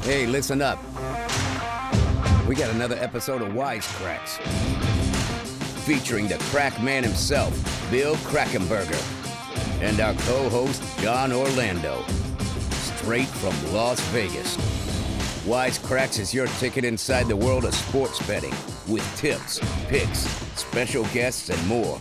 Hey, listen up. We got another episode of Wise Kracks featuring the Krack Man himself, Bill Krackomberger, and our co-host, Jon Orlando, straight from Las Vegas. Wise Kracks is your ticket inside the world of sports betting with tips, picks, special guests, and more.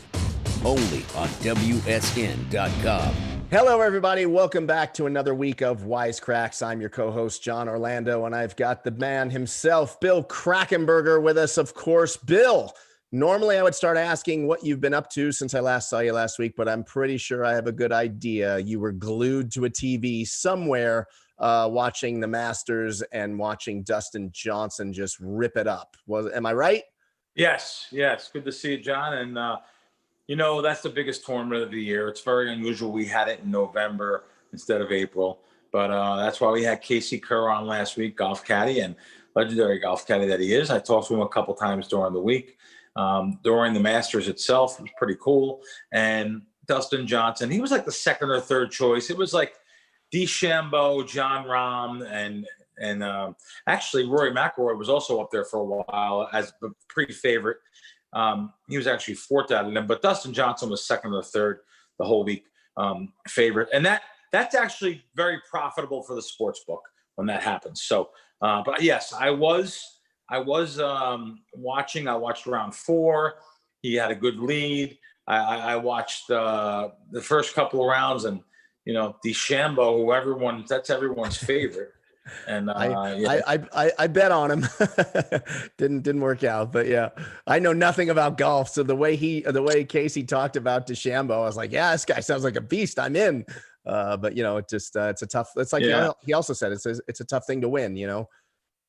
Only on WSN.com. Hello, everybody. Welcome back to another week of Wise Kracks. I'm your co-host, Jon Orlando, and I've got the man himself, Bill Krackomberger, with us, of course. Bill, normally I would start asking what you've been up to since I last saw you last week, but I'm pretty sure I have a good idea. You were glued to a TV somewhere watching the Masters and watching Dustin Johnson just rip it up. Am I right? Yes. Good to see you, Jon. And, that's the biggest tournament of the year. It's very unusual. We had it in November instead of April. But that's why we had Casey Kerr on last week, golf caddy, and legendary golf caddy that he is. I talked to him a couple times during the week. During the Masters itself, it was pretty cool. And Dustin Johnson, he was like the second or third choice. It was like DeChambeau, Jon Rahm, and actually Rory McIlroy was also up there for a while as the pre-favorite. He was actually fourth out of them, but Dustin Johnson was second or third the whole week favorite. And that's actually very profitable for the sports book when that happens. So, but yes, I was watching. I watched round 4. He had a good lead. I watched the first couple of rounds, and DeChambeau, that's everyone's favorite. And I bet on him. didn't work out, but yeah, I know nothing about golf. So the way Casey talked about DeChambeau, I was like, yeah, this guy sounds like a beast. I'm in. But it's a tough. It's like he also said it's a tough thing to win.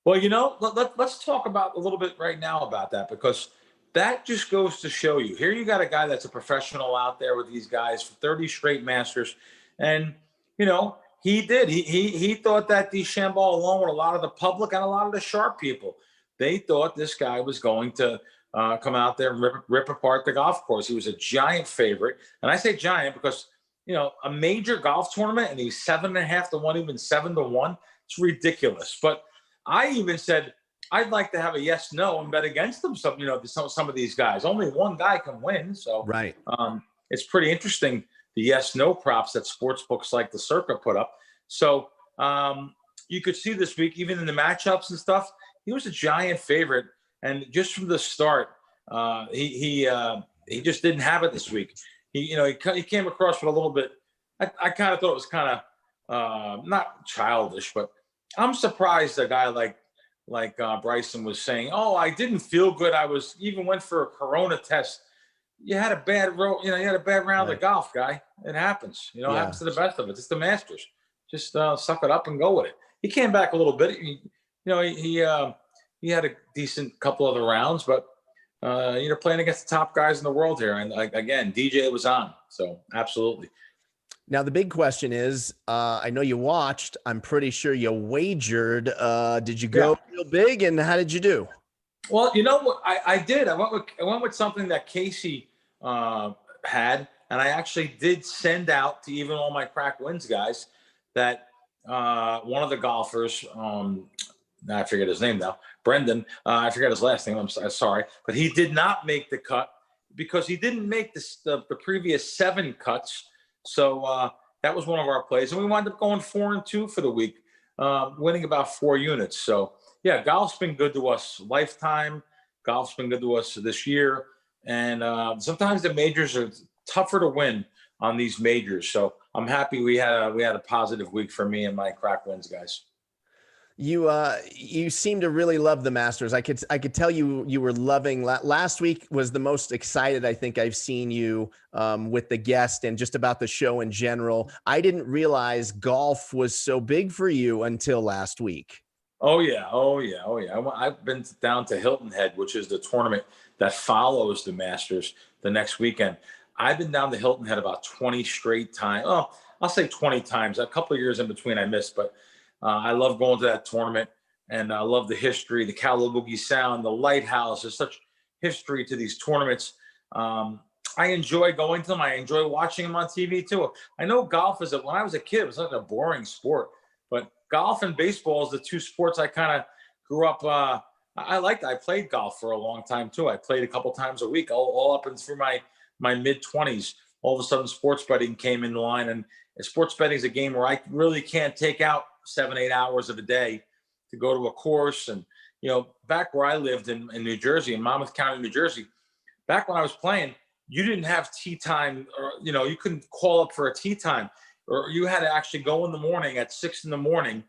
Well, let's talk about a little bit right now about that, because that just goes to show you. Here you got a guy that's a professional out there with these guys for 30 straight Masters, and he did. He thought that DeChambeau, along with a lot of the public and a lot of the sharp people, they thought this guy was going to come out there and rip apart the golf course. He was a giant favorite, and I say giant because a major golf tournament, and he's 7.5 to 1, even 7 to 1. It's ridiculous. But I even said I'd like to have a yes/no and bet against them. Some of these guys. Only one guy can win, so right. It's pretty interesting. The yes/no props that sports books like the Circa put up. So you could see this week, even in the matchups and stuff, he was a giant favorite. And just from the start, he just didn't have it this week. He came across with a little bit. I kind of thought it was kind of not childish, but I'm surprised a guy like Bryson was saying, "Oh, I didn't feel good. I even went for a corona test." You had a bad you had a bad round of golf, guy. It happens. It happens to the best of us. It's the Masters. Just suck it up and go with it. He came back a little bit. He had a decent couple other rounds, but playing against the top guys in the world here. And again, DJ was on. So absolutely. Now, the big question is, I know you watched. I'm pretty sure you wagered. Did you go real big, and how did you do? Well, you know what I did. I went with something that Casey had, and I actually did send out to even all my Crack Wins guys that one of the golfers, I forget his name now, Brendan. I forget his last name. I'm sorry, but he did not make the cut because he didn't make the previous 7 cuts. So that was one of our plays, and we wound up going 4-2 for the week, winning about 4 units. So. Yeah, golf's been good to us lifetime. Golf's been good to us this year. And sometimes the majors are tougher to win on these majors. So I'm happy we had a positive week for me and my Crack Wins guys. You seem to really love the Masters. I could tell you were loving. Last week was the most excited I think I've seen you with the guest and just about the show in general. I didn't realize golf was so big for you until last week. Oh yeah. I've been down to Hilton Head, which is the tournament that follows the Masters the next weekend. I've been down to Hilton Head about 20 straight times. Oh, I'll say 20 times. A couple of years in between I missed, but I love going to that tournament, and I love the history, the Calaboogie Sound, the lighthouse. There's such history to these tournaments. I enjoy going to them. I enjoy watching them on TV too. I know golf when I was a kid, it was like a boring sport. But golf and baseball is the two sports I kind of grew up. I played golf for a long time too. I played a couple times a week, all up and through my mid-20s. All of a sudden, sports betting came in line, and sports betting is a game where I really can't take out 7-8 hours of a day to go to a course. And back where I lived in New Jersey, in Monmouth County, New Jersey, back when I was playing, you didn't have tee time, or you couldn't call up for a tee time, or you had to actually go in the morning at 6 in the morning.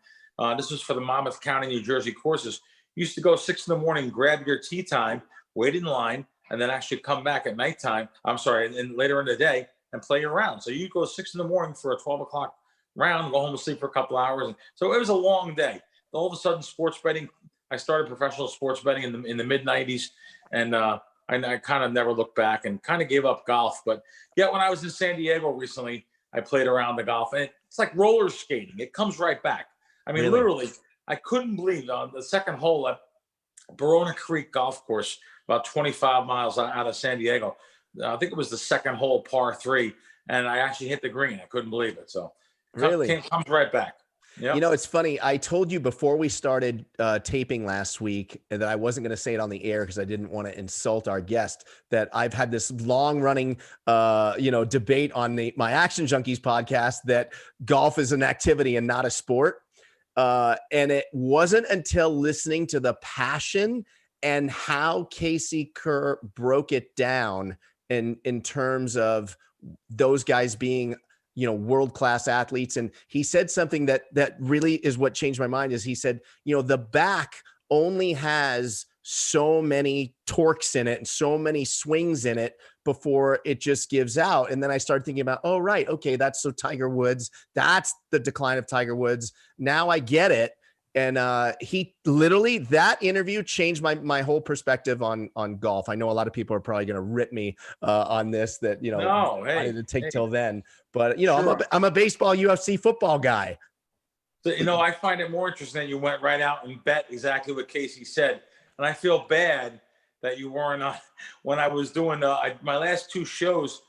This was for the Monmouth County, New Jersey courses. You used to go 6 in the morning, grab your tee time, wait in line, and then actually come back at nighttime. And later in the day and play your round. So you go 6 in the morning for a 12 o'clock round, go home and sleep for a couple hours. And so it was a long day. All of a sudden, sports betting. I started professional sports betting in the mid '90s, and I kind of never looked back and kind of gave up golf. But yet, when I was in San Diego recently, I played around the golf, and it's like roller skating. It comes right back. I mean, literally, I couldn't believe on the second hole at Barona Creek Golf Course, about 25 miles out of San Diego. I think it was the second hole, par 3, and I actually hit the green. I couldn't believe it. So it comes right back. Yep. It's funny. I told you before we started taping last week that I wasn't going to say it on the air because I didn't want to insult our guest, that I've had this long running, debate on my Action Junkies podcast that golf is an activity and not a sport. And it wasn't until listening to the passion and how Casey Kerr broke it down in terms of those guys being world-class athletes. And he said something that really is what changed my mind, is he said, the back only has so many torques in it and so many swings in it before it just gives out. And then I started thinking about, oh, right. Okay. That's Tiger Woods. That's the decline of Tiger Woods. Now I get it. And he literally, that interview changed my whole perspective on golf. I know a lot of people are probably going to rip me on this, that, I had to take till then, but sure. I'm a baseball, UFC, football guy. So, I find it more interesting that you went right out and bet exactly what Casey said. And I feel bad that you weren't when I was doing my last 2 shows,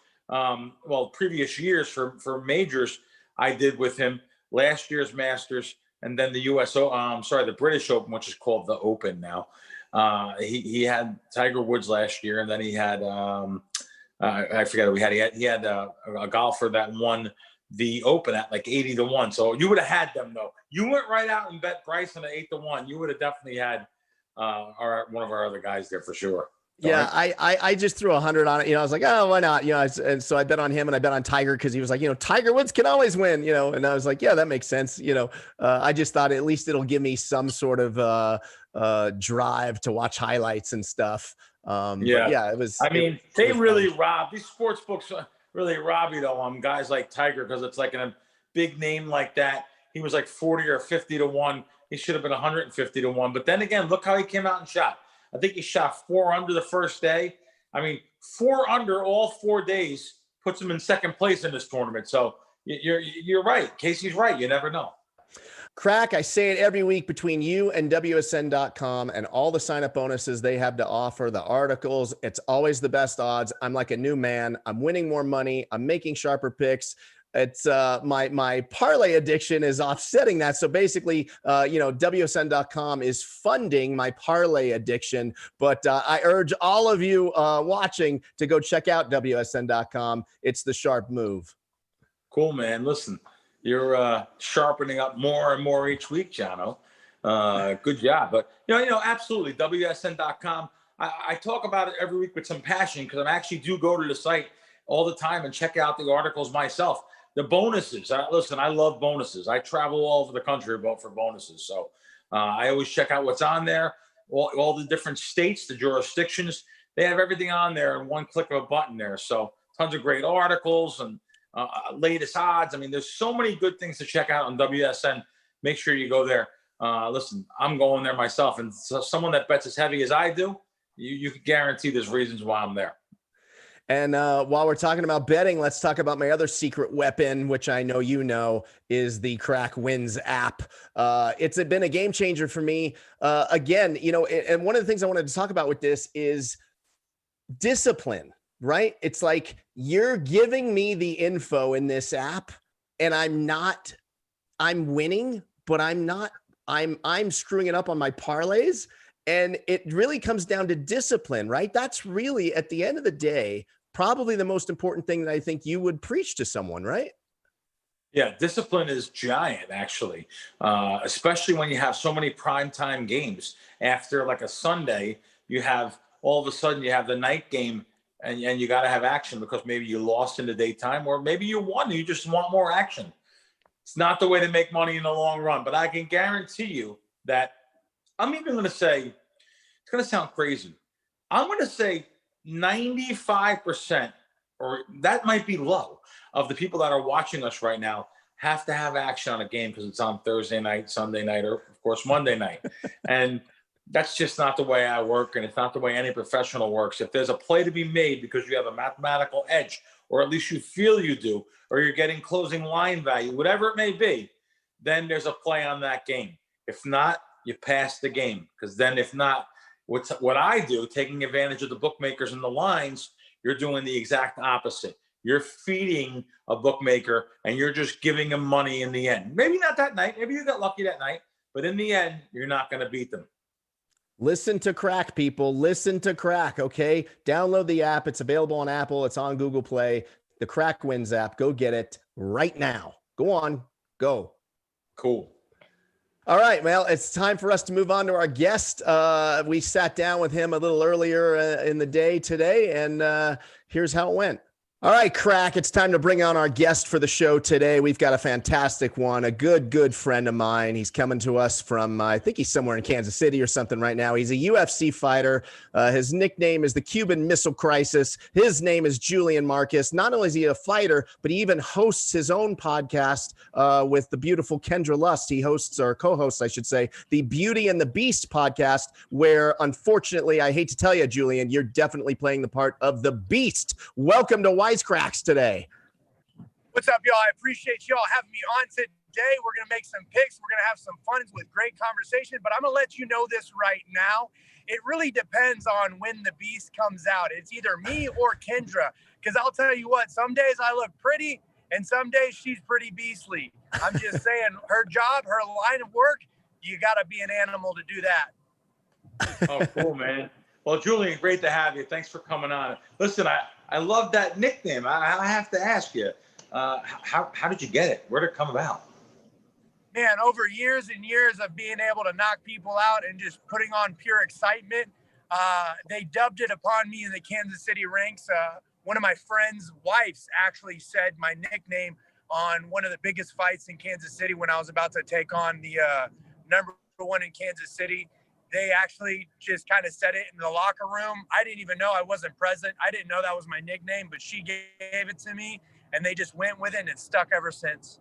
previous years for majors, I did with him last year's Masters, and then the the British Open, which is called the Open now. He had Tiger Woods last year, and then he had I forget who he had a golfer that won the Open at like 80-1. So you would have had them though. You went right out and bet Bryson at 8-1. You would have definitely had one of our other guys there for sure. Yeah, I just threw 100 on it. I was like, oh, why not? And so I bet on him, and I bet on Tiger because he was like, Tiger Woods can always win. And I was like, yeah, that makes sense. I just thought at least it'll give me some sort of drive to watch highlights and stuff. It was. I mean, they really rob these sports books. Really rob you though on guys like Tiger, because it's like a big name like that. He was like 40 or 50-1. He should have been 150-1. But then again, look how he came out and shot. I think he shot 4 under the first day. I mean, 4 under all 4 days puts him in second place in this tournament. So you're right. Casey's right. You never know. Krack, I say it every week, between you and WSN.com and all the sign-up bonuses they have to offer, the articles, it's always the best odds. I'm like a new man. I'm winning more money. I'm making sharper picks. It's my parlay addiction is offsetting that. So basically, WSN.com is funding my parlay addiction. But I urge all of you watching to go check out WSN.com. It's the sharp move. Cool, man. Listen, you're sharpening up more and more each week, Jono. Good job. But absolutely, WSN.com. I talk about it every week with some passion, because I actually do go to the site all the time and check out the articles myself. The bonuses. Listen, I love bonuses. I travel all over the country for bonuses. So I always check out what's on there. All the different states, the jurisdictions, they have everything on there in one click of a button there. So tons of great articles and latest odds. I mean, there's so many good things to check out on WSN. Make sure you go there. Listen, I'm going there myself. And so someone that bets as heavy as I do, you can guarantee there's reasons why I'm there. And while we're talking about betting, let's talk about my other secret weapon, which I know is the Krack Wins app. It's been a game changer for me. Again, and one of the things I wanted to talk about with this is discipline, right? It's like you're giving me the info in this app, and I'm winning, but I'm screwing it up on my parlays. And it really comes down to discipline, right? That's really, at the end of the day, probably the most important thing that I think you would preach to someone, right? Yeah, discipline is giant, actually, especially when you have so many primetime games. After like a Sunday, you have all of a sudden you have the night game, and you got to have action because maybe you lost in the daytime, or maybe you won and you just want more action. It's not the way to make money in the long run, but I can guarantee you that I'm even going to say, it's going to sound crazy, I'm going to say 95%, or that might be low, of the people that are watching us right now have to have action on a game because it's on Thursday night, Sunday night, or of course Monday night. And that's just not the way I work, and it's not the way any professional works. If there's a play to be made because you have a mathematical edge, or at least you feel you do, or you're getting closing line value, whatever it may be, then there's a play on that game. If not, you pass the game, because then if not, what I do, taking advantage of the bookmakers and the lines, you're doing the exact opposite. You're feeding a bookmaker and you're just giving them money in the end. Maybe not that night. Maybe you got lucky that night, but in the end, you're not going to beat them. Listen to Krack, people. Listen to Krack, okay? Download the app. It's available on Apple. It's on Google Play. The Krack Wins app. Go get it right now. Go on. Go. Cool. All right, well, it's time for us to move on to our guest. We sat down with him a little earlier in the day today, and here's how it went. All right, Krack, it's time to bring on our guest for the show today. We've got a fantastic one, a good friend of mine. He's coming to us from, I think he's somewhere in Kansas City or something right now. He's a UFC fighter. His nickname is the Cuban Missile Crisis. His name is Julian Marquez. Not only is he a fighter, but he even hosts his own podcast with the beautiful Kendra Lust. He hosts, or co-hosts, I should say, the Beauty and the Beast podcast, where, unfortunately, I hate to tell you, Julian, you're definitely playing the part of the Beast. Welcome to Wise Kracks today. What's up, y'all? I appreciate y'all having me on today. We're going to make some picks. We're going to have some fun with great conversation, but I'm going to let you know this right now. It really depends on when the Beast comes out. It's either me or Kendra, because I'll tell you what, some days I look pretty and some days she's pretty beastly. I'm just saying, her job, her line of work, you got to be an animal to do that. Oh, cool, man. Well, Julian, great to have you. Thanks for coming on. Listen, I love that nickname. I have to ask you, how did you get it? Where did it come about? Man, over years and years of being able to knock people out and just putting on pure excitement, they dubbed it upon me in the Kansas City ranks. One of my friends' wives actually said my nickname on one of the biggest fights in Kansas City when I was about to take on the number one in Kansas City. They actually just kind of said it in the locker room. I didn't even know, I wasn't present. I didn't know that was my nickname, but she gave it to me, and they just went with it, and it's stuck ever since.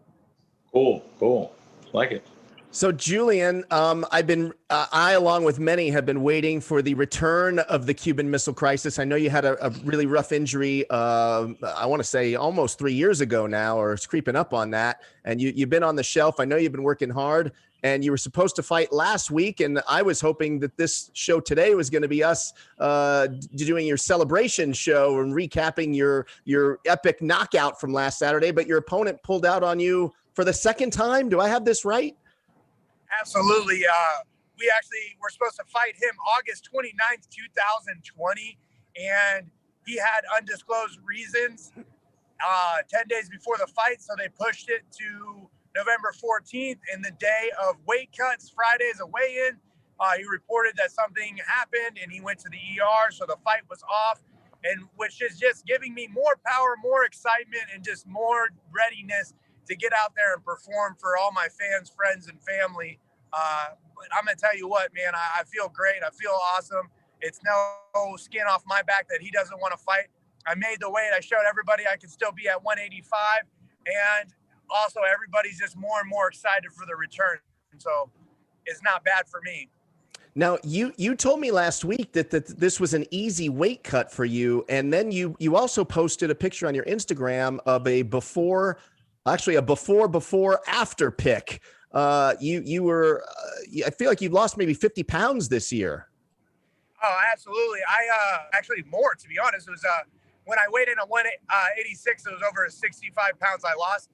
Cool. Like it. So, Julian, I, along with many, have been waiting for the return of the Cuban Missile Crisis. I know you had a really rough injury, I want to say almost 3 years ago now, or it's creeping up on that. And you've been on the shelf. I know you've been working hard, and you were supposed to fight last week. And I was hoping that this show today was going to be us doing your celebration show and recapping your epic knockout from last Saturday. But your opponent pulled out on you for the second time. Do I have this right? Absolutely. We actually were supposed to fight him August 29th, 2020, and he had undisclosed reasons 10 days before the fight, so they pushed it to November 14th, and the day of weight cuts, Friday is a weigh-in. He reported that something happened, and he went to the ER, so the fight was off, and which is just giving me more power, more excitement, and just more readiness to get out there and perform for all my fans, friends, and family. But I'm going to tell you what, man, I feel great. I feel awesome. It's no skin off my back that he doesn't want to fight. I made the weight. I showed everybody I can still be at 185. And also everybody's just more and more excited for the return. So it's not bad for me. Now, you told me last week that this was an easy weight cut for you. And then you also posted a picture on your Instagram of a before after pic. You were, I feel like you've lost maybe 50 pounds this year. Oh, absolutely. I actually more, to be honest. It was when I weighed in at 186, it was over 65 pounds I lost.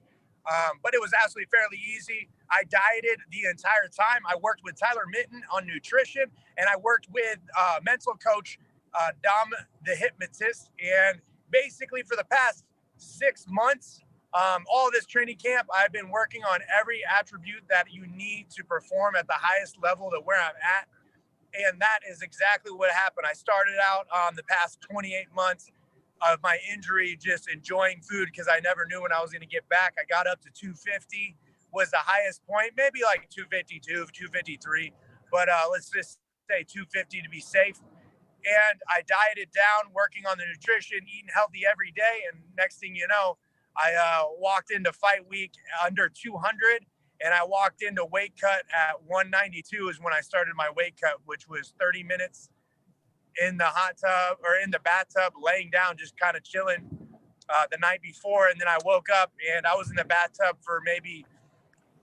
But it was absolutely fairly easy. I dieted the entire time. I worked with Tyler Mitten on nutrition, and I worked with mental coach Dom the hypnotist. And basically for the past 6 months, all of this training camp, I've been working on every attribute that you need to perform at the highest level to where I'm at. And that is exactly what happened. I started out the past 28 months of my injury just enjoying food because I never knew when I was going to get back. I got up to 250 was the highest point, maybe like 252, 253, but let's just say 250 to be safe. And I dieted down, working on the nutrition, eating healthy every day. And next thing you know, I walked into fight week under 200, and I walked into weight cut at 192 is when I started my weight cut, which was 30 minutes in the hot tub or in the bathtub, laying down, just kind of chilling the night before. And then I woke up and I was in the bathtub for maybe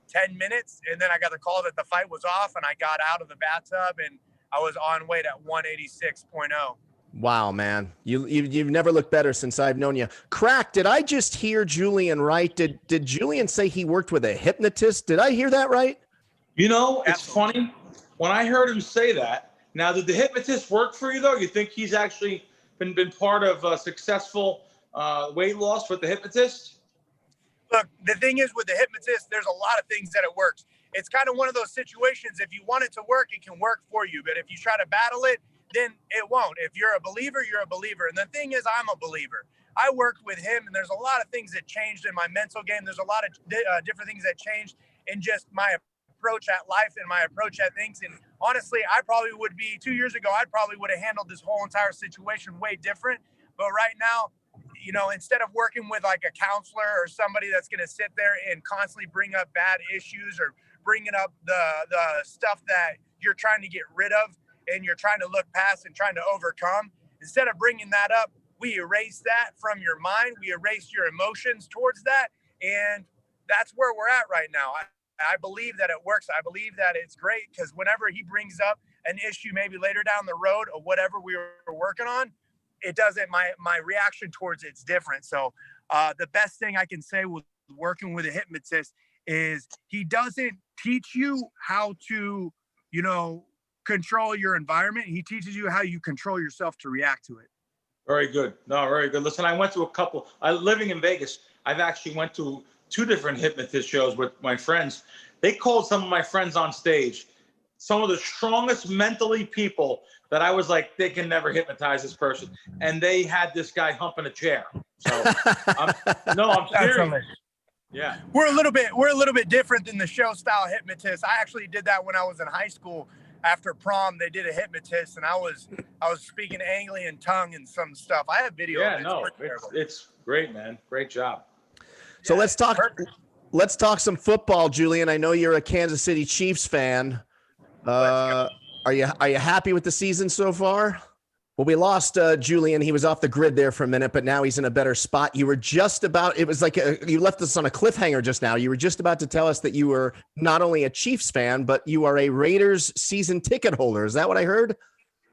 10 minutes. And then I got the call that the fight was off, and I got out of the bathtub and I was on weight at 186.0. Wow, man. You've never looked better since I've known you. Krack, did I just hear Julian right? Did Julian say he worked with a hypnotist? Did I hear that right? You know, it's funny. When I heard him say that, now, did the hypnotist work for you, though? You think he's actually been part of a successful weight loss with the hypnotist? Look, the thing is with the hypnotist, there's a lot of things that it works. It's kind of one of those situations, if you want it to work, it can work for you. But if you try to battle it, then it won't. If you're a believer, you're a believer. And the thing is, I'm a believer. I worked with him, and there's a lot of things that changed in my mental game. There's a lot of different things that changed in just my approach at life and my approach at things. And honestly, I probably would be 2 years ago, I probably would have handled this whole entire situation way different. But right now, you know, instead of working with like a counselor or somebody that's going to sit there and constantly bring up bad issues or bringing up the stuff that you're trying to get rid of and you're trying to look past and trying to overcome, instead of bringing that up, we erase that from your mind. We erase your emotions towards that. And that's where we're at right now. I believe that it works. I believe that it's great because whenever he brings up an issue, maybe later down the road or whatever we were working on, it doesn't, my reaction towards it's different. So the best thing I can say with working with a hypnotist is he doesn't teach you how to, you know, control your environment. He teaches you how you control yourself to react to it. Very good. No, very good. Listen, I went to a couple, living in Vegas, I've actually went to 2 different hypnotist shows with my friends. They called some of my friends on stage some of the strongest mentally people that I was like, they can never hypnotize this person. And they had this guy humping a chair. So I'm serious. Yeah. We're a little bit different than the show style hypnotist. I actually did that when I was in high school. After prom, they did a hypnotist, and I was speaking alien tongue and some stuff. I have video. Yeah, it's great, man. Great job. So let's talk some football, Julian. I know you're a Kansas City Chiefs fan. Are you happy with the season so far? Well, we lost Julian. He was off the grid there for a minute, but now he's in a better spot. You were just about, it was like you left us on a cliffhanger just now. You were just about to tell us that you were not only a Chiefs fan, but you are a Raiders season ticket holder. Is that what I heard?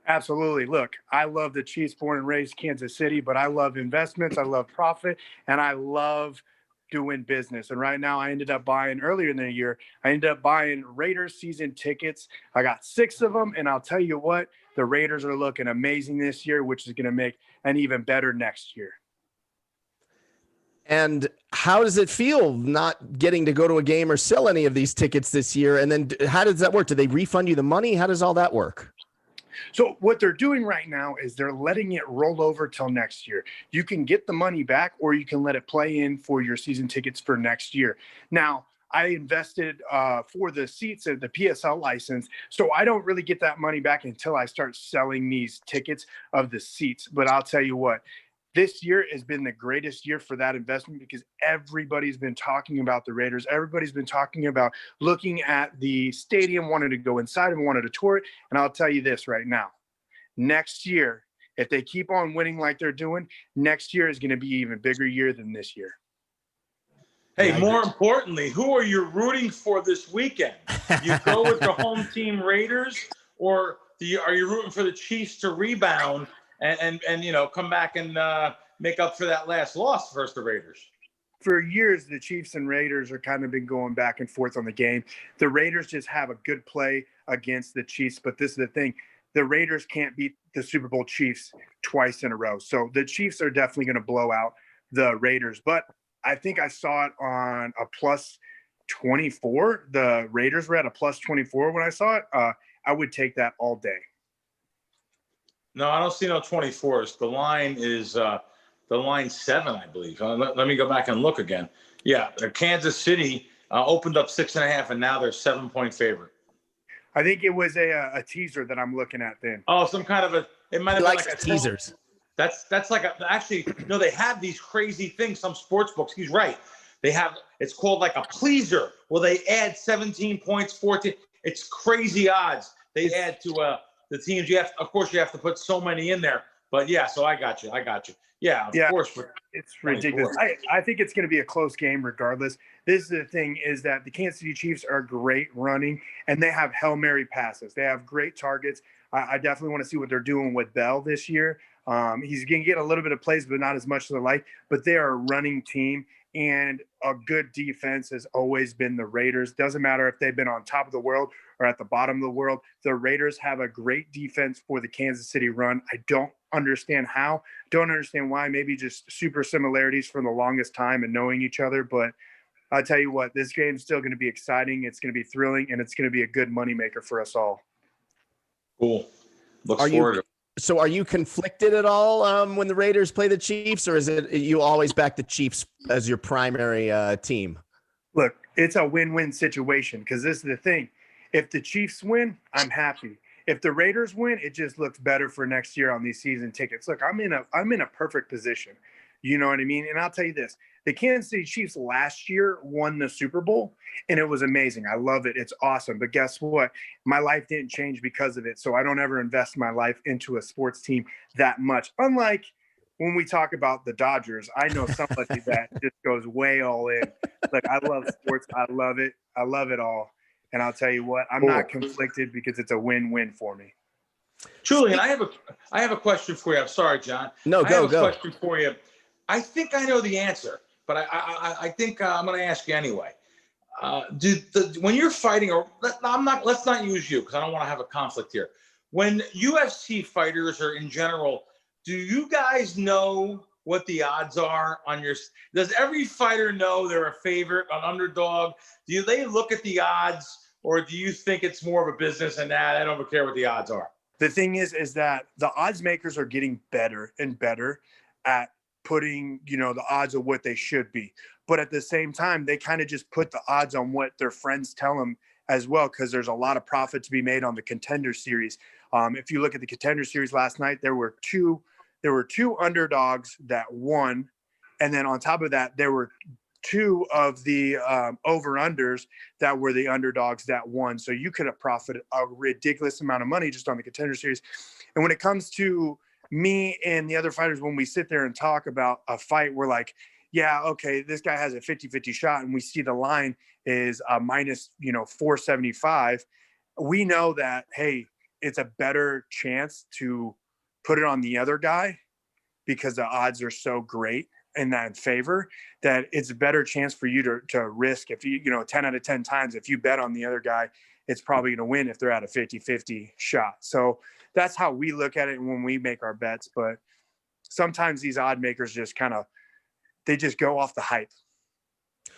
Absolutely. Look, I love the Chiefs, born and raised Kansas City, but I love investments. I love profit, and I love doing business. And right now earlier in the year, I ended up buying Raiders season tickets. I got 6 of them. And I'll tell you what, the Raiders are looking amazing this year, which is going to make an even better next year. And how does it feel not getting to go to a game or sell any of these tickets this year? And then how does that work? Do they refund you the money? How does all that work? So what they're doing right now is they're letting it roll over till next year. You can get the money back, or you can let it play in for your season tickets for next year. Now, I invested for the seats at the PSL license, so I don't really get that money back until I start selling these tickets of the seats. But I'll tell you what, this year has been the greatest year for that investment because everybody's been talking about the Raiders. Everybody's been talking about looking at the stadium, wanted to go inside and wanted to tour it. And I'll tell you this right now, next year, if they keep on winning like they're doing, next year is going to be an even bigger year than this year. Hey, more importantly, who are you rooting for this weekend? You go with the home team Raiders, or are you rooting for the Chiefs to rebound and you know, come back and make up for that last loss versus the Raiders? for years, the Chiefs and Raiders are kind of been going back and forth on the game. The Raiders just have a good play against the Chiefs, but this is the thing. The Raiders can't beat the Super Bowl Chiefs twice in a row. So the Chiefs are definitely going to blow out the Raiders. But I think I saw it on a plus 24. The Raiders were at a plus 24 when I saw it. I would take that all day. No, I don't see no 24s. The line is the line 7, I believe. Let me go back and look again. Yeah, Kansas City opened up 6.5, and now they're 7-point favorite. I think it was a teaser that I'm looking at then. Oh, some kind of it might have been like a teasers. That's like actually, no, they have these crazy things, some sports books. He's right. They have, it's called like a pleaser. Well, they add 17 points, 14. It's crazy odds they add to the teams. Of course, you have to put so many in there. But yeah, so I got you. Yeah, of course. It's ridiculous. I think it's going to be a close game regardless. This is the thing, is that the Kansas City Chiefs are great running, and they have Hail Mary passes. They have great targets. I definitely want to see what they're doing with Bell this year. He's going to get a little bit of plays, but not as much as I like. But they are a running team, and a good defense has always been the Raiders. Doesn't matter if they've been on top of the world or at the bottom of the world. The Raiders have a great defense for the Kansas City run. I don't understand how, don't understand why, maybe just super similarities from the longest time and knowing each other. But I'll tell you what, this game's still going to be exciting. It's going to be thrilling, and it's going to be a good moneymaker for us all. Cool. Looks forward to it. So are you conflicted at all when the Raiders play the Chiefs, or is it you always back the Chiefs as your primary team? Look, it's a win-win situation, because this is the thing. If the Chiefs win, I'm happy. If the Raiders win, it just looks better for next year on these season tickets. Look, I'm in a perfect position. You know what I mean? And I'll tell you this, the Kansas City Chiefs last year won the Super Bowl, and it was amazing. I love it. It's awesome. But guess what? My life didn't change because of it. So I don't ever invest my life into a sports team that much. Unlike when we talk about the Dodgers, I know somebody that just goes way all in. Like, I love sports. I love it. I love it all. And I'll tell you what, I'm not conflicted because it's a win-win for me. Julian, I have a question for you. I'm sorry, John. No, I have a go. question for you. I think I know the answer, but I think I'm going to ask you anyway. When you're fighting, or let's not use you because I don't want to have a conflict here. When UFC fighters or in general, do you guys know what the odds are on your? Does every fighter know they're a favorite, an underdog? Do they look at the odds, or do you think it's more of a business and I don't care what the odds are? The thing is that the odds makers are getting better and better at putting, the odds of what they should be. But at the same time, they kind of just put the odds on what their friends tell them as well, because there's a lot of profit to be made on the Contender Series. If you look at the Contender Series last night, there were two underdogs that won. And then on top of that, there were two of the over-unders that were the underdogs that won. So you could have profited a ridiculous amount of money just on the Contender Series. And when it comes to me and the other fighters, when we sit there and talk about a fight, we're like, yeah, okay, this guy has a 50-50 shot, and we see the line is minus 475. We know that, hey, it's a better chance to put it on the other guy because the odds are so great in that favor, that it's a better chance for you to risk. If you 10 out of 10 times, if you bet on the other guy, it's probably going to win if they're at a 50-50 shot. So that's how we look at it when we make our bets. But sometimes these odd makers just they just go off the hype.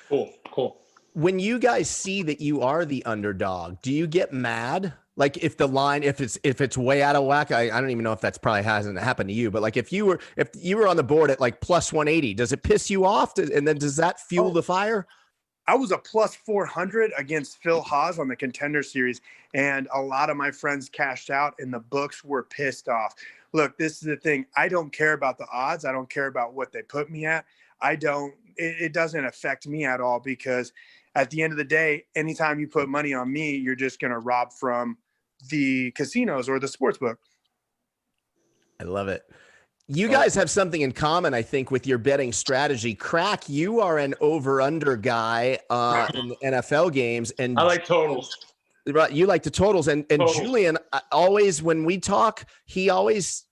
Cool. When you guys see that you are the underdog, do you get mad? Like if the line, if it's way out of whack, I don't even know if that's probably hasn't happened to you, but like if you were on the board at like plus 180, does it piss you off? And then does that fuel the fire? I was a plus 400 against Phil Haas on the Contender Series, and a lot of my friends cashed out, and the books were pissed off. Look, this is the thing. I don't care about the odds. I don't care about what they put me at. It doesn't affect me at all, because at the end of the day, anytime you put money on me, you're just going to rob from the casinos or the sportsbook. I love it. You guys have something in common, I think, with your betting strategy. Krack, you are an over-under guy in the NFL games. And I like totals. Right, you like the totals. And totals. Julian, always when we talk, he always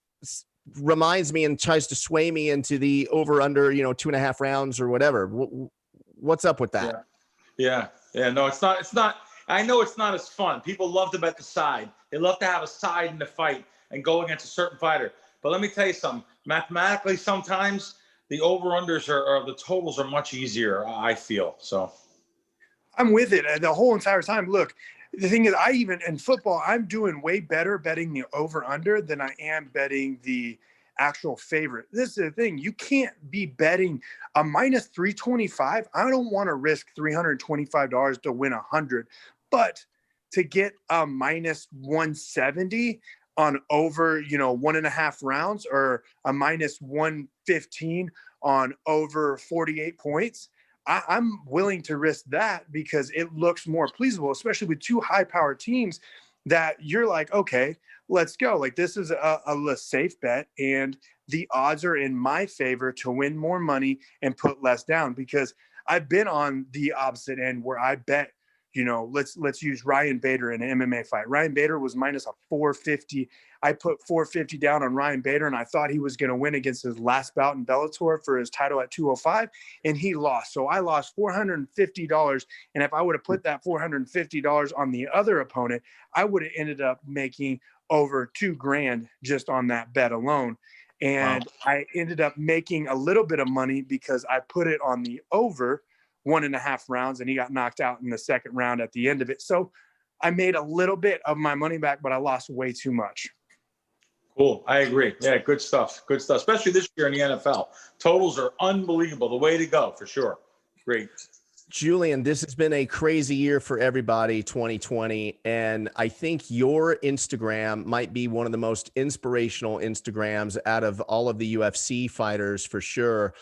reminds me and tries to sway me into the over under, 2.5 rounds or whatever. What's up with that? Yeah. No, it's not. I know it's not as fun. People love to bet the side. They love to have a side in the fight and go against a certain fighter. But let me tell you something. Mathematically, sometimes the over-unders or the totals are much easier, I feel. So I'm with it the whole entire time. Look, the thing is, in football, I'm doing way better betting the over-under than I am betting the actual favorite. This is the thing. You can't be betting a minus 325. I don't want to risk $325 to win 100, but to get a minus 170 on over, 1.5 rounds, or a minus 115 on over 48 points, I'm willing to risk that because it looks more pleasable, especially with two high-powered teams that you're like, okay, let's go. Like, this is a safe bet, and the odds are in my favor to win more money and put less down, because I've been on the opposite end where I bet, let's use Ryan Bader in an MMA fight. Ryan Bader was minus a 450. I put 450 down on Ryan Bader, and I thought he was going to win against his last bout in Bellator for his title at 205, and he lost. So I lost $450, and if I would have put that $450 on the other opponent, I would have ended up making over $2,000 just on that bet alone. And wow. I ended up making a little bit of money because I put it on the over 1.5 rounds, and he got knocked out in the second round at the end of it. So I made a little bit of my money back, but I lost way too much. Cool. I agree. Yeah, good stuff. Good stuff. Especially this year in the NFL. Totals are unbelievable. The way to go, for sure. Great. Julian, this has been a crazy year for everybody, 2020. And I think your Instagram might be one of the most inspirational Instagrams out of all of the UFC fighters, for sure.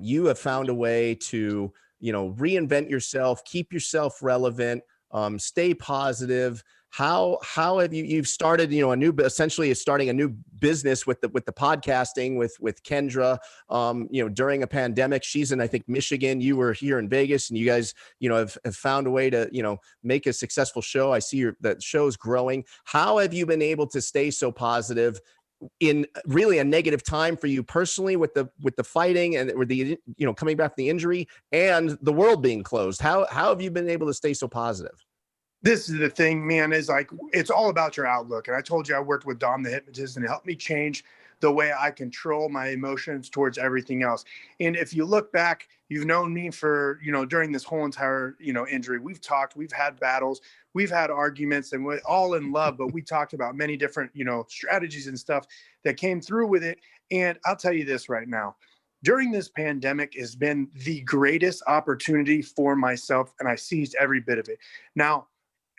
You have found a way to, reinvent yourself, keep yourself relevant, stay positive. How have you've started, essentially starting a new business with the podcasting with Kendra, during a pandemic. She's in, I think, Michigan. You were here in Vegas, and you guys, have found a way to, make a successful show. I see that show's growing. How have you been able to stay so positive in really a negative time for you personally with the fighting and with the, coming back from the injury and the world being closed? How have you been able to stay so positive? This is the thing, man, is like, it's all about your outlook. And I told you I worked with Dom the hypnotist, and it helped me change the way I control my emotions towards everything else. And if you look back, you've known me for, during this whole entire, injury. We've talked, we've had battles, we've had arguments, and we're all in love, but we talked about many different, strategies and stuff that came through with it. And I'll tell you this right now. During this pandemic has been the greatest opportunity for myself, and I seized every bit of it. Now,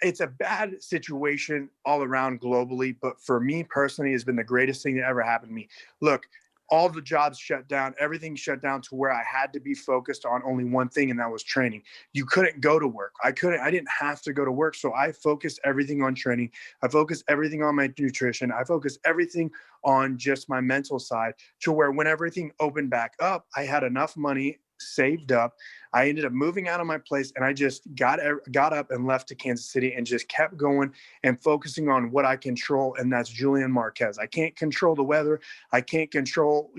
it's a bad situation all around globally, but for me personally, it's been the greatest thing that ever happened to me. Look, all the jobs shut down, everything shut down to where I had to be focused on only one thing, and that was training. You couldn't go to work. I didn't have to go to work. So I focused everything on training. I focused everything on my nutrition. I focused everything on just my mental side, to where when everything opened back up, I had enough money saved up. I ended up moving out of my place, and I just got up and left to Kansas City and just kept going and focusing on what I control. And that's Julian Marquez. I can't control the weather. I can't control,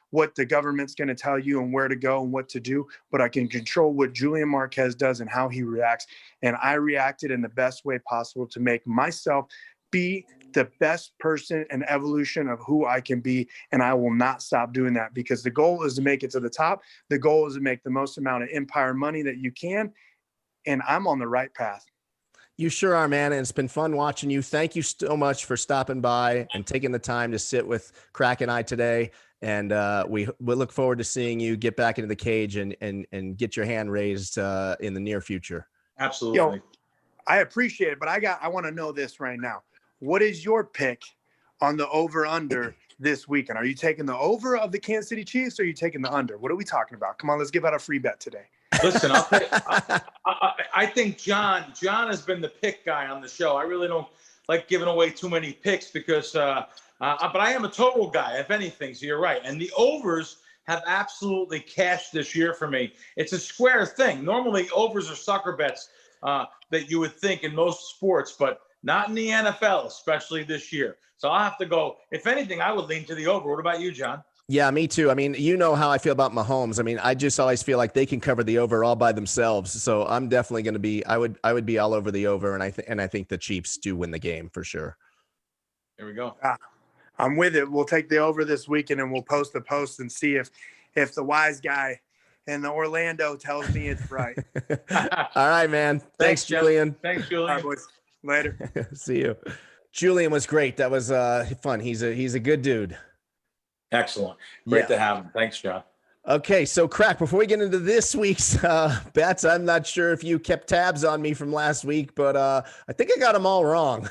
what the government's going to tell you and where to go and what to do, but I can control what Julian Marquez does and how he reacts. And I reacted in the best way possible to make myself be the best person and evolution of who I can be. And I will not stop doing that, because the goal is to make it to the top. The goal is to make the most amount of empire money that you can. And I'm on the right path. You sure are, man. And it's been fun watching you. Thank you so much for stopping by and taking the time to sit with Krack and I today. And we look forward to seeing you get back into the cage and get your hand raised in the near future. Absolutely. I appreciate it, but I want to know this right now. What is your pick on the over-under this weekend? Are you taking the over of the Kansas City Chiefs, or are you taking the under? What are we talking about? Come on, let's give out a free bet today. Listen, I think John has been the pick guy on the show. I really don't like giving away too many picks because, but I am a total guy, if anything. So you're right. And the overs have absolutely cashed this year for me. It's a square thing. Normally, overs are sucker bets that you would think in most sports, but Not in the NFL, especially this year. So I'll have to go. If anything, I would lean to the over. What about you, John? Yeah, me too. I mean, you know how I feel about Mahomes. I mean, I just always feel like they can cover the over all by themselves. So I'm definitely going to be. I would be all over the over, and I think the Chiefs do win the game for sure. Here we go. I'm with it. We'll take the over this weekend, and we'll post the post and see if the wise guy in the Orlando tells me it's right. All right, man. Thanks, Julian. Thanks, Julian. All right, boys. Later. See you. Julian was great. That was fun. He's a good dude. Excellent. Great to have him. Thanks, John. Okay, so Krack, before we get into this week's bets, I'm not sure if you kept tabs on me from last week, but I think I got them all wrong.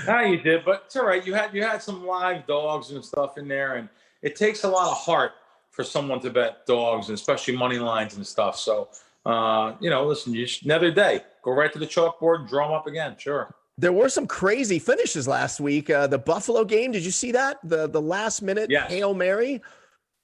No, you did, but it's all right. You had some live dogs and stuff in there, and it takes a lot of heart for someone to bet dogs, and especially money lines and stuff. So, listen, another day. Go right to the chalkboard and draw them up again. Sure. There were some crazy finishes last week. The Buffalo game, did you see that? The last minute Hail Mary?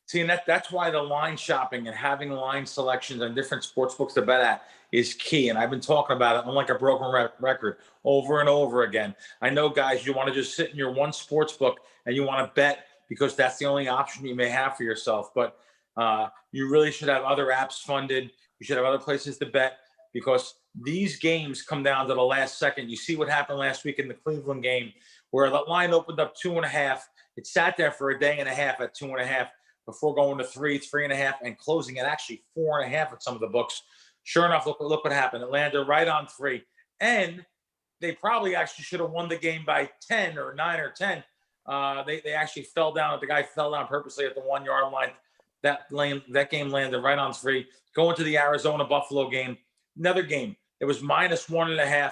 See, and that's why the line shopping and having line selections on different sports books to bet at is key. And I've been talking about it on like a broken record over and over again. I know, guys, you want to just sit in your one sports book and you want to bet because that's the only option you may have for yourself. But you really should have other apps funded. You should have other places to bet because these games come down to the last second. You see what happened last week in the Cleveland game where the line opened up 2.5. It sat there for a day and a half at 2.5. Before going to 3.5, and closing at actually 4.5 at some of the books. Sure enough, look what happened. It landed right on 3. And they probably actually should have won the game by 10 or 9 or 10. They actually fell down. The guy fell down purposely at the 1 yard line. That game landed right on 3. Going to the Arizona-Buffalo game, another game. It was -1.5.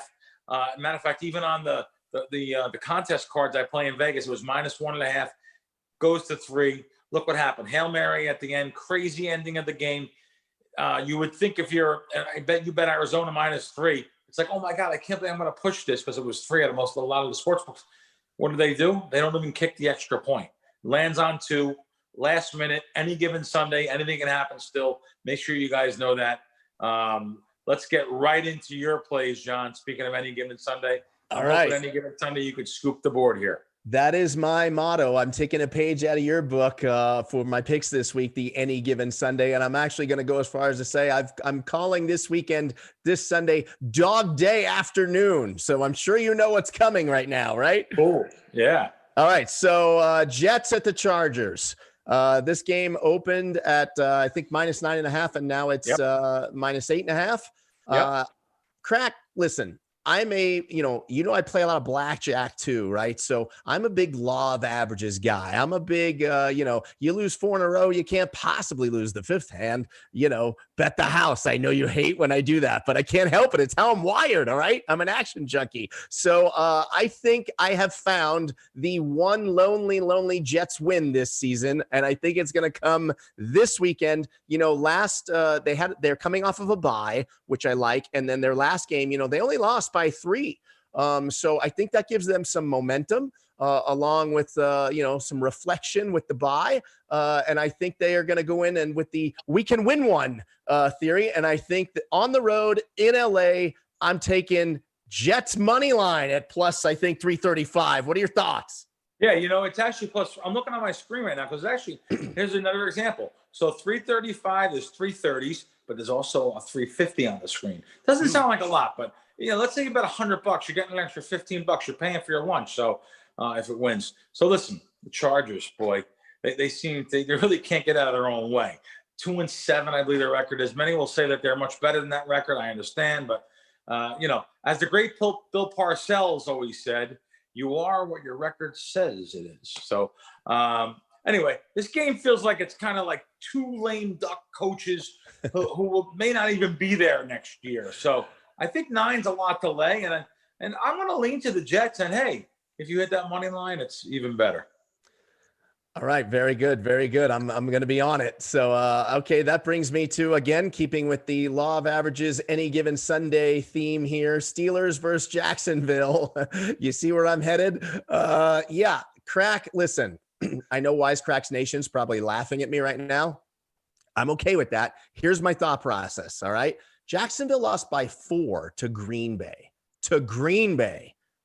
Matter of fact, even on the contest cards I play in Vegas, it was -1.5. Goes to 3. Look what happened. Hail Mary at the end. Crazy ending of the game. You would think I bet you bet Arizona -3. It's like, oh my God, I can't believe I'm going to push this because it was 3 at a lot of the sports books. What do? They don't even kick the extra point. Lands on 2. Last minute. Any given Sunday. Anything can happen still. Make sure you guys know that. Let's get right into your plays, John. Speaking of any given Sunday. All right. Any given Sunday, you could scoop the board here. That is my motto. I'm taking a page out of your book for my picks this week, the Any Given Sunday. And I'm actually going to go as far as to say I'm calling this Sunday, Dog Day afternoon. So I'm sure you know what's coming right now, right? Oh, yeah. All right. So Jets at the Chargers. This game opened at, I think, -9.5, and now it's -8.5. Yep. Krack, listen. I'm I play a lot of blackjack too, right? So I'm a big law of averages guy. I'm a big, you lose 4 in a row, you can't possibly lose the 5th hand, bet the house. I know you hate when I do that, but I can't help it. It's how I'm wired. All right. I'm an action junkie. So I think I have found the one lonely Jets win this season. And I think it's going to come this weekend. They're coming off of a bye, which I like. And then their last game, they only lost by 3. So I think that gives them some momentum along with, some reflection with the bye. And I think they are going to go in and with the we can win one theory. And I think that on the road in LA, I'm taking Jets money line at plus, I think 335. What are your thoughts? Yeah, it's actually plus. I'm looking on my screen right now because actually, here's another example. So 335 is 330s, but there's also a 350 on the screen. Doesn't sound like a lot, but let's say you bet $100, you're getting an extra $15. You're paying for your lunch. So if it wins, so listen, the Chargers, boy, they really can't get out of their own way. 2-7, I believe their record is. Many will say that they're much better than that record. I understand, but as the great Bill Parcells always said, you are what your record says it is. So anyway, this game feels like it's kind of like 2 lame duck coaches who may not even be there next year. So I think 9's a lot to lay, and I'm going to lean to the Jets. And hey, if you hit that money line, it's even better. All right, very good, very good. I'm going to be on it. So okay, that brings me to, again, keeping with the law of averages, any given Sunday theme here. Steelers versus Jacksonville. You see where I'm headed? Yeah, Krack. Listen, I know Wise Kracks Nation's probably laughing at me right now. I'm okay with that. Here's my thought process. All right. Jacksonville lost by 4 to Green Bay.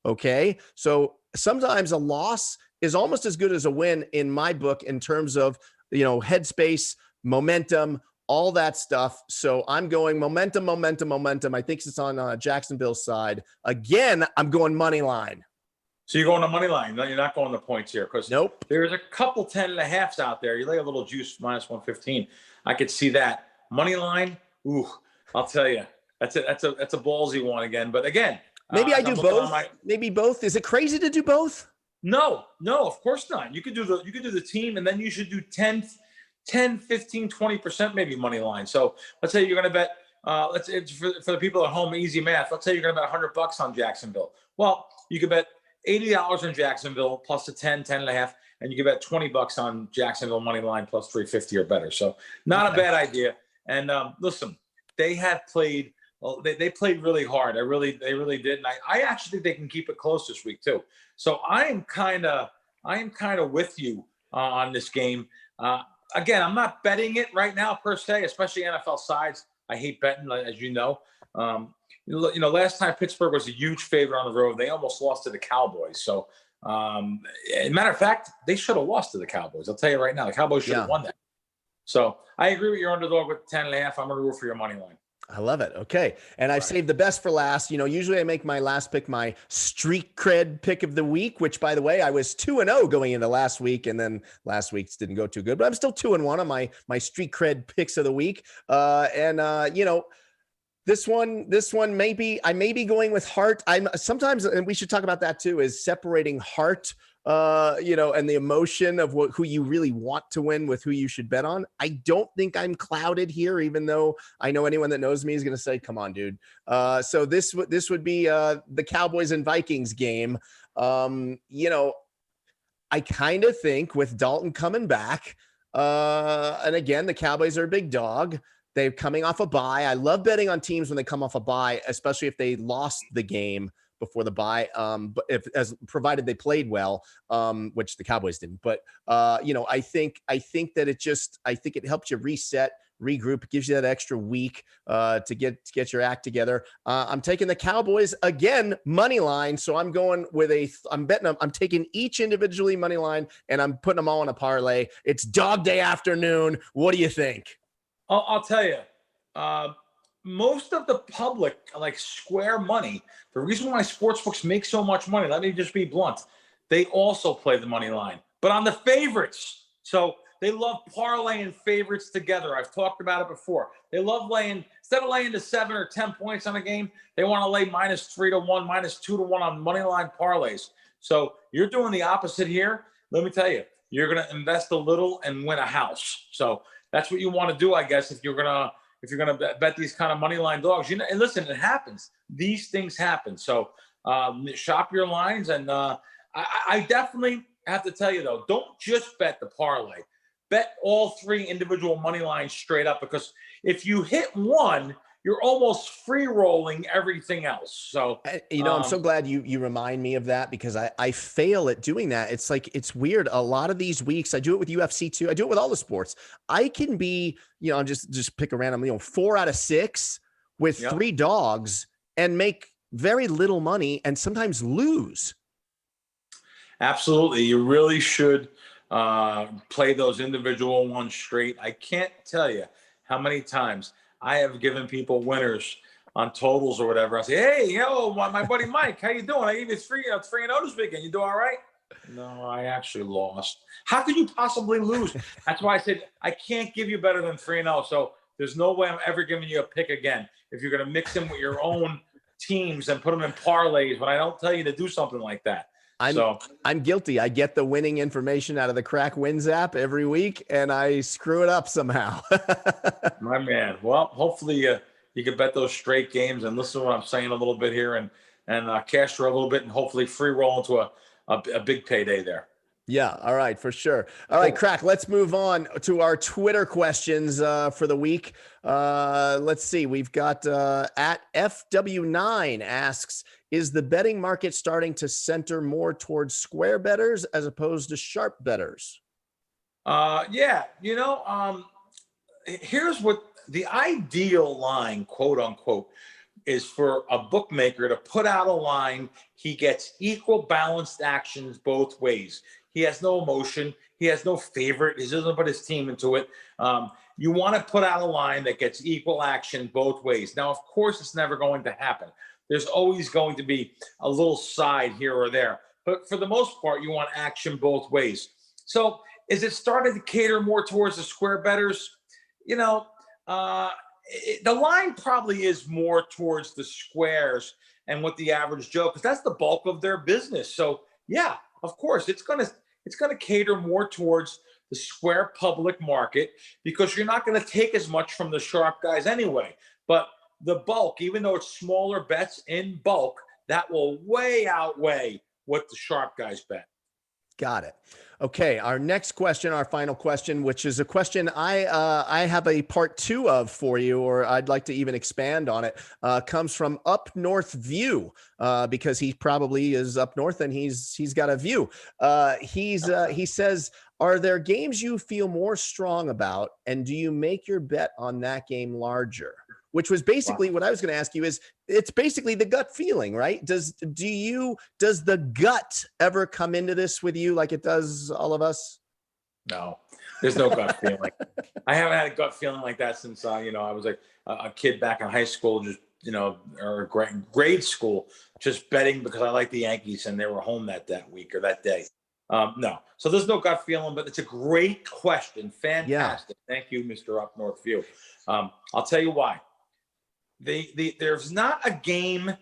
Okay. So sometimes a loss is almost as good as a win in my book in terms of, headspace, momentum, all that stuff. So I'm going momentum. I think it's on Jacksonville's side. Again, I'm going money line. So you're going to money line. No, you're not going to points here because Nope. There's a couple 10.5s out there. You lay a little juice -115. I could see that. Money line, ooh, I'll tell you, that's a ballsy one again. But again, maybe I do both. Maybe both. Is it crazy to do both? No, of course not. You could do the team, and then you should do 10, 15, 20% maybe money line. So let's say you're going to bet. For the people at home, easy math. Let's say you're going to bet $100 on Jacksonville. Well, you could bet $80 on Jacksonville plus the 10.5, and you can bet $20 on Jacksonville money line plus 350 or better. So not a bad idea. And listen, they have played. Well, they played really hard. They really did. And I actually think they can keep it close this week too. So I am kind of with you on this game. Again, I'm not betting it right now per se, especially NFL sides. I hate betting, as you know. Last time Pittsburgh was a huge favorite on the road. They almost lost to the Cowboys. So, matter of fact, they should have lost to the Cowboys. I'll tell you right now, the Cowboys should have won that. So I agree with your underdog with 10.5. I'm going to root for your money line. I love it. Okay. And I've saved the best for last. Usually I make my last pick my street cred pick of the week, which, by the way, I was 2-0 going into last week, and then last week's didn't go too good, but I'm still 2-1 on my street cred picks of the week. This one maybe I may be going with heart. I'm sometimes, and we should talk about that too, is separating heart, and the emotion of who you really want to win with who you should bet on. I don't think I'm clouded here, even though I know anyone that knows me is going to say, come on, dude. So this would be the Cowboys and Vikings game. I kind of think with Dalton coming back, and again, the Cowboys are a big dog. They're coming off a bye. I love betting on teams when they come off a bye, especially if they lost the game before the bye, but provided they played well, which the Cowboys didn't. But I think that it helps you reset, regroup, gives you that extra week to get your act together. I'm taking the Cowboys again, money line. So I'm going with I'm taking each individually money line, and I'm putting them all in a parlay. It's dog day afternoon. What do you think? I'll tell you, most of the public, like square money, the reason why sportsbooks make so much money, let me just be blunt, they also play the money line, but on the favorites. So they love parlaying favorites together. I've talked about it before. They love instead of laying the 7 or 10 points on a game, they want to lay -3 to 1, -2 to 1 on money line parlays. So you're doing the opposite here. Let me tell you, you're going to invest a little and win a house. So that's what you want to do, I guess, if you're gonna bet these kind of money line dogs. And listen, it happens. These things happen. So shop your lines, and I definitely have to tell you though, don't just bet the parlay. Bet all 3 individual money lines straight up, because if you hit one, you're almost free rolling everything else. So, I'm so glad you remind me of that, because I fail at doing that. It's like, it's weird. A lot of these weeks, I do it with UFC too. I do it with all the sports. I can be, just pick a random, 4 out of 6 with 3 dogs and make very little money and sometimes lose. Absolutely. You really should play those individual ones straight. I can't tell you how many times I have given people winners on totals or whatever. I say, hey, my buddy Mike, how you doing? I gave you 3-0 this weekend. You do all right? No, I actually lost. How could you possibly lose? That's why I said I can't give you better than 3-0. So there's no way I'm ever giving you a pick again. If you're going to mix them with your own teams and put them in parlays, when I don't tell you to do something like that. I'm guilty. I get the winning information out of the Krack Wins app every week, and I screw it up somehow. My man. Well, hopefully you can bet those straight games and listen to what I'm saying a little bit here, and cash for a little bit, and hopefully free roll into a big payday there. Yeah. All right. For sure. All right, Krack, let's move on to our Twitter questions for the week. Let's see. We've got at FW9 asks, is the betting market starting to center more towards square bettors as opposed to sharp bettors? Yeah. Here's what the ideal line, quote unquote, is for a bookmaker to put out a line. He gets equal balanced actions both ways. He has no emotion. He has no favorite. He doesn't put his team into it. You want to put out a line that gets equal action both ways. Now, of course, it's never going to happen. There's always going to be a little side here or there. But for the most part, you want action both ways. So is it starting to cater more towards the square bettors? You know, the line probably is more towards the squares and what the average Joe, because that's the bulk of their business. So yeah, of course, it's gonna cater more towards the square public market, because you're not going to take as much from the sharp guys anyway. But the bulk, even though it's smaller bets in bulk, that will way outweigh what the sharp guys bet. Got it. Okay, our next question, our final question, which is a question I have a part 2 of for you, or I'd like to even expand on it, comes from Up North View, because he probably is up north and he's got a view. He says, are there games you feel more strong about, and do you make your bet on that game larger? Which was basically what I was going to ask you. Is it's basically the gut feeling, right? Does the gut ever come into this with you like it does all of us? No, there's no gut feeling. I haven't had a gut feeling like that since I was like a kid back in high school, just or grade school, just betting because I like the Yankees and they were home that week or that day. No, so there's no gut feeling, but it's a great question. Fantastic. Yeah. Thank you, Mr. Up North View. I'll tell you why. There's not a game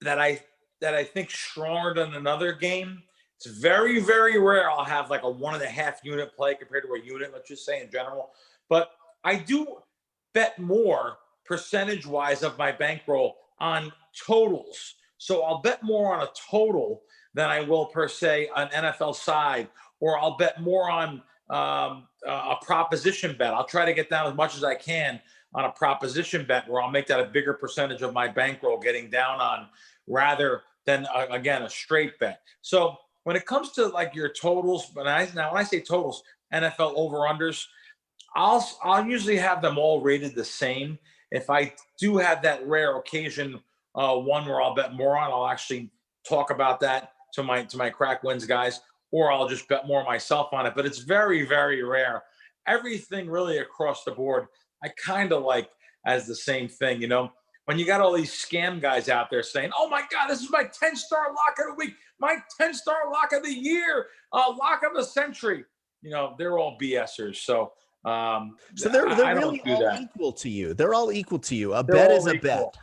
that I think stronger than another game. It's very, very rare I'll have like a 1.5 unit play compared to a unit, let's just say in general. But I do bet more percentage-wise of my bankroll on totals. So I'll bet more on a total than I will per se an NFL side, or I'll bet more on a proposition bet. I'll try to get down as much as I can on a proposition bet, where I'll make that a bigger percentage of my bankroll getting down on, rather than again a straight bet. So when it comes to like your totals, now when I say totals, NFL over-unders, I'll usually have them all rated the same. If I do have that rare occasion, one where I'll bet more on, I'll actually talk about that to my Crack Wins guys, or I'll just bet more myself on it. But it's very, very rare. Everything really across the board, I kind of like as the same thing. When you got all these scam guys out there saying, oh my God, this is my 10-star lock of the week, my 10-star lock of the year, lock of the century. They're all BSers. So they're really all equal to you. They're all equal to you. A bet is a bet.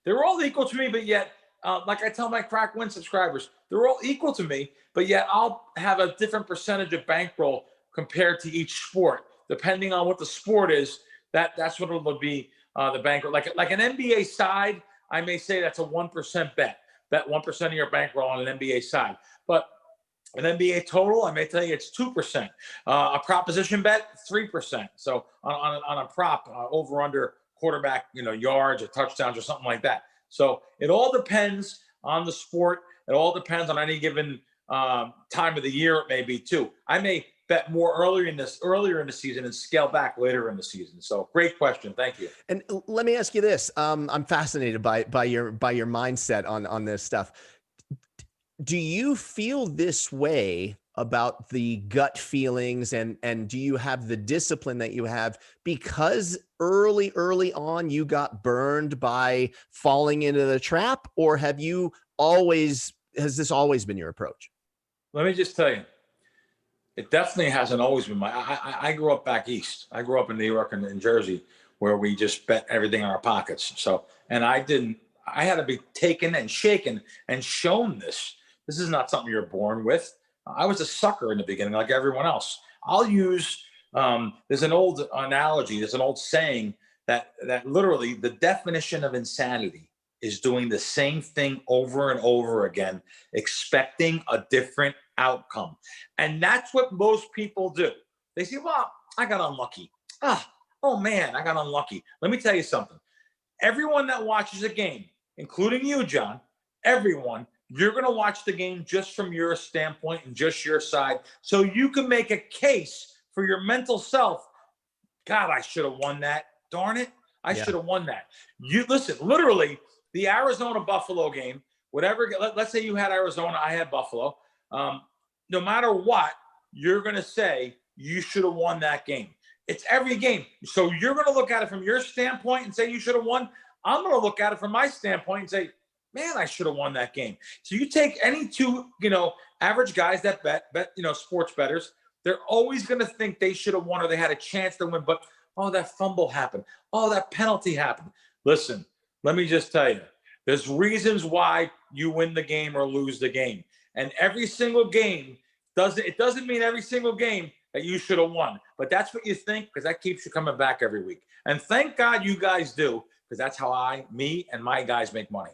They're all equal to me, but yet, like I tell my Crack Win subscribers, they're all equal to me, but yet I'll have a different percentage of bankroll compared to each sport, depending on what the sport is. That's what it'll be, the bankroll. Like an NBA side, I may say that's a 1% bet. Bet 1% of your bankroll on an NBA side. But an NBA total, I may tell you it's 2%. A proposition bet, 3%. So on a prop, over under quarterback, yards or touchdowns or something like that. So it all depends on the sport. It all depends on any given time of the year it may be too. I may bet more earlier in the season and scale back later in the season. So great question. Thank you. And let me ask you this. I'm fascinated by your mindset on this stuff. Do you feel this way about the gut feelings, and do you have the discipline that you have because early on you got burned by falling into the trap, or has this always been your approach? Let me just tell you, it definitely hasn't always been I grew up back east. I grew up in New York and in Jersey, where we just bet everything in our pockets. So, and I had to be taken and shaken and shown this. This is not something you're born with. I was a sucker in the beginning, like everyone else. I'll use, there's an old analogy, there's an old saying that literally the definition of insanity is doing the same thing over and over again, expecting a different outcome. And that's what most people do. They say, well, I got unlucky. Oh man, I got unlucky. Let me tell you something. Everyone that watches a game, including you, John, everyone, you're going to watch the game just from your standpoint and just your side, so you can make a case for your mental self. God, I should have won that. Darn it. I should have won that. You listen, literally, the Arizona Buffalo game, whatever, let's say you had Arizona, I had Buffalo. No matter what, you're going to say you should have won that game. It's every game. So you're going to look at it from your standpoint and say you should have won. I'm going to look at it from my standpoint and say, man, I should have won that game. So you take any two, average guys that bet, sports bettors, they're always going to think they should have won or they had a chance to win. But, oh, that fumble happened. Oh, that penalty happened. Listen, let me just tell you, there's reasons why you win the game or lose the game. And every single game doesn't mean every single game that you should have won. But that's what you think, because that keeps you coming back every week. And thank God you guys do, because that's how me and my guys make money.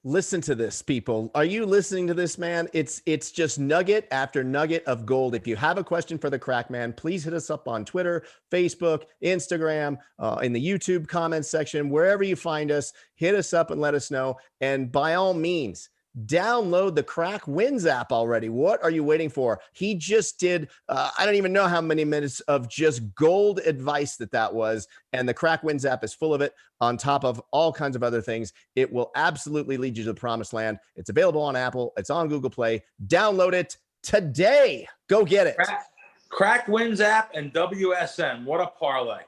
Listen to this, people. Are you listening to this, man? It's just nugget after nugget of gold. If you have a question for the Krack Man, please hit us up on Twitter, Facebook, Instagram, in the YouTube comments section, wherever you find us, hit us up and let us know. And by all means, download the Krack Wins app already. What are you waiting for? He just did, I don't even know how many minutes of just gold advice that was. And the Krack Wins app is full of it, on top of all kinds of other things. It will absolutely lead you to the promised land. It's available on Apple. It's on Google Play. Download it today. Go get it. Krack Wins app and WSN. What a parlay.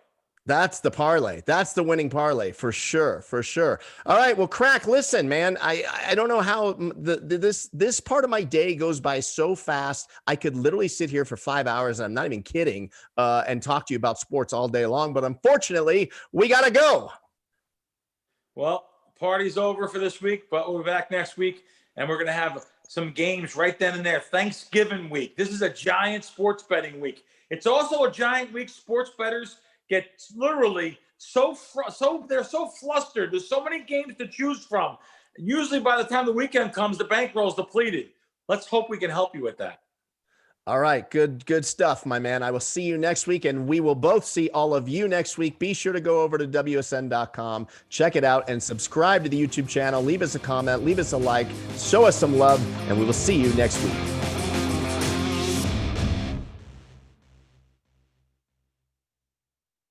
That's the parlay. That's the winning parlay for sure. For sure. All right. Well, Krack, listen, man, I don't know how this part of my day goes by so fast. I could literally sit here for 5 hours, and I'm not even kidding, and talk to you about sports all day long. But unfortunately, we got to go. Well, party's over for this week, but we'll be back next week, and we're going to have some games right then and there. Thanksgiving week. This is a giant sports betting week. It's also a giant week. Sports bettors get literally they're so flustered. There's so many games to choose from. And usually by the time the weekend comes, the bankroll's depleted. Let's hope we can help you with that. All right. Good stuff, my man. I will see you next week, and we will both see all of you next week. Be sure to go over to WSN.com, check it out, and subscribe to the YouTube channel. Leave us a comment, leave us a like, show us some love, and we will see you next week.